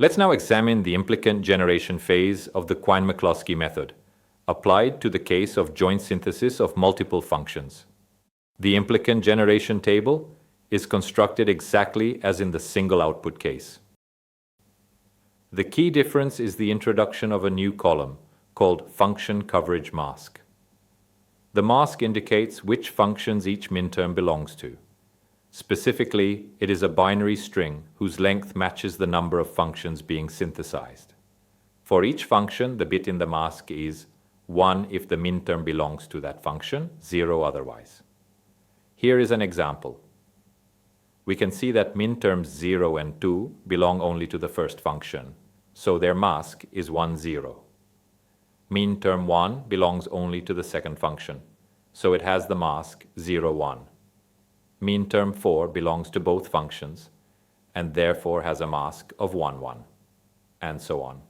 Let's now examine the implicant generation phase of the Quine-McCluskey method, applied to the case of joint synthesis of multiple functions. The implicant generation table is constructed exactly as in the single output case. The key difference is the introduction of a new column called function coverage mask. The mask indicates which functions each minterm belongs to. Specifically, it is a binary string whose length matches the number of functions being synthesized. For each function, the bit in the mask is 1 if the minterm belongs to that function, 0 otherwise. Here is an example. We can see that minterms 0 and 2 belong only to the first function, so their mask is 1, 0. Minterm 1 belongs only to the second function, so it has the mask 0, 1. Minterm 4 belongs to both functions, and therefore has a mask of 1, 1, and so on.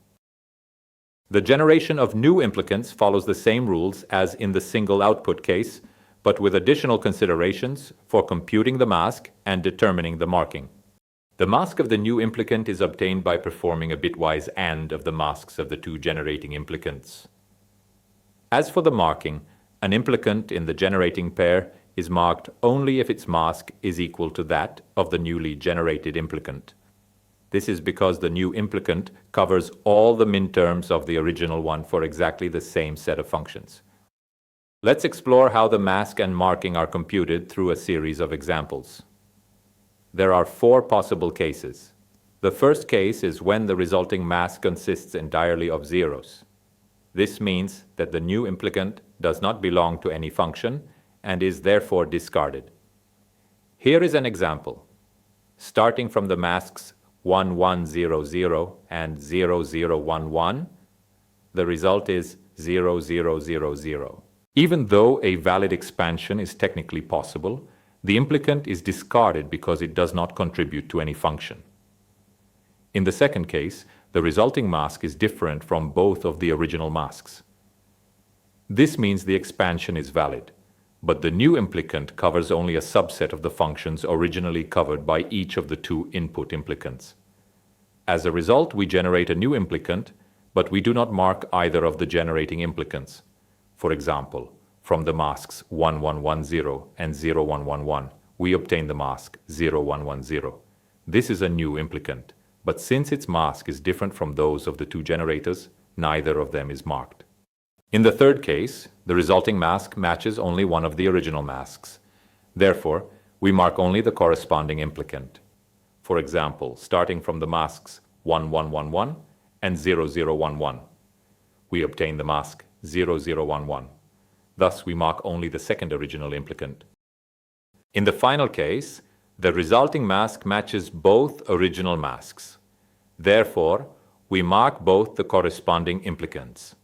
The generation of new implicants follows the same rules as in the single output case, but with additional considerations for computing the mask and determining the marking. The mask of the new implicant is obtained by performing a bitwise AND of the masks of the two generating implicants. As for the marking, an implicant in the generating pair is marked only if its mask is equal to that of the newly generated implicant. This is because the new implicant covers all the minterms of the original one for exactly the same set of functions. Let's explore how the mask and marking are computed through a series of examples. There are 4 possible cases. The first case is when the resulting mask consists entirely of zeros. This means that the new implicant does not belong to any function and is therefore discarded. Here is an example. Starting from the masks 1, 1, 0, 0 and 0, 0, 1, 1, the result is 0, 0, 0, 0. Even though a valid expansion is technically possible, the implicant is discarded because it does not contribute to any function. In the second case, the resulting mask is different from both of the original masks. This means the expansion is valid, but the new implicant covers only a subset of the functions originally covered by each of the 2 input implicants. As a result, we generate a new implicant, but we do not mark either of the generating implicants. For example, from the masks 1, 1, 1, 0 and 0, 1, 1, 1, we obtain the mask 0, 1, 1, 0. This is a new implicant, but since its mask is different from those of the 2 generators, neither of them is marked. In the third case, the resulting mask matches only one of the original masks. Therefore, we mark only the corresponding implicant. For example, starting from the masks 1, 1, 1, 1 and 0, 0, 1, 1, we obtain the mask 0, 0, 1, 1. Thus, we mark only the second original implicant. In the final case, the resulting mask matches both original masks. Therefore, we mark both the corresponding implicants.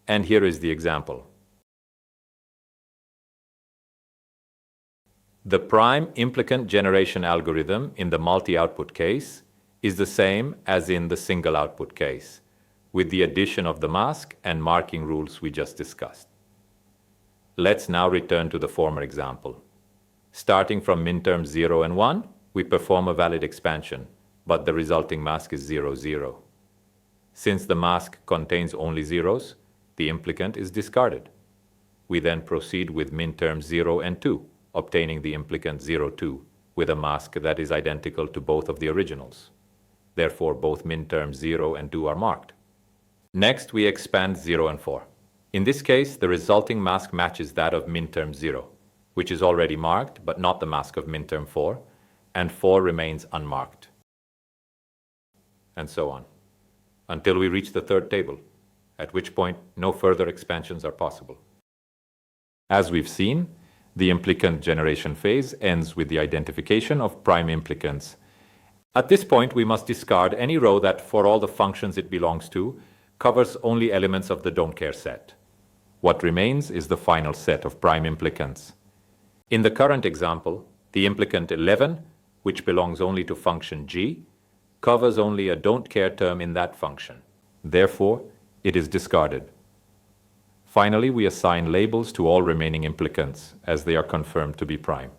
And here is the example. The prime implicant generation algorithm in the multi-output case is the same as in the single output case, with the addition of the mask and marking rules we just discussed. Let's now return to the former example. Starting from minterms 0 and 1, we perform a valid expansion, but the resulting mask is 0, 0. Since the mask contains only zeros, the implicant is discarded. We then proceed with minterms 0 and 2, obtaining the implicant 0, 2, with a mask that is identical to both of the originals. Therefore, both minterms 0 and 2 are marked. Next, we expand 0 and 4. In this case, the resulting mask matches that of minterm 0, which is already marked, but not the mask of minterm 4, and 4 remains unmarked. And so on, until we reach the third table, at which point no further expansions are possible. As we've seen, the implicant generation phase ends with the identification of prime implicants. At this point, we must discard any row that, for all the functions it belongs to, covers only elements of the don't care set. What remains is the final set of prime implicants. In the current example, the implicant 11, which belongs only to function g, covers only a don't care term in that function. Therefore, it is discarded. Finally, we assign labels to all remaining implicants as they are confirmed to be prime.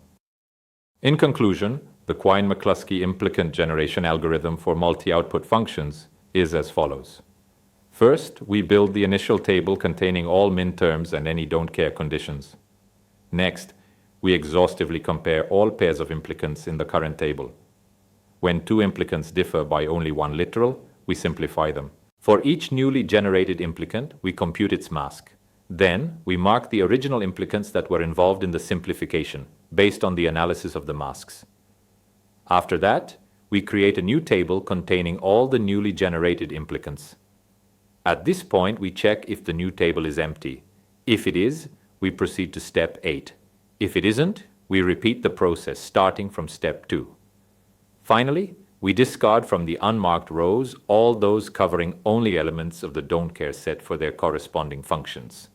In conclusion, the Quine-McCluskey implicant generation algorithm for multi-output functions is as follows. First, we build the initial table containing all min terms and any don't care conditions. Next, we exhaustively compare all pairs of implicants in the current table. When two implicants differ by only one literal, we simplify them. For each newly generated implicant, we compute its mask. Then, we mark the original implicants that were involved in the simplification, based on the analysis of the masks. After that, we create a new table containing all the newly generated implicants. At this point, we check if the new table is empty. If it is, we proceed to step 8. If it isn't, we repeat the process starting from step 2. Finally, we discard from the unmarked rows all those covering only elements of the don't care set for their corresponding functions.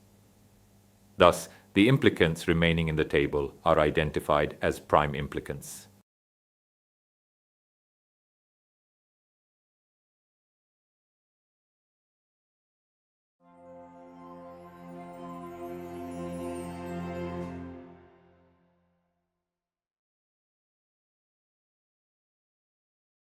Thus, the implicants remaining in the table are identified as prime implicants.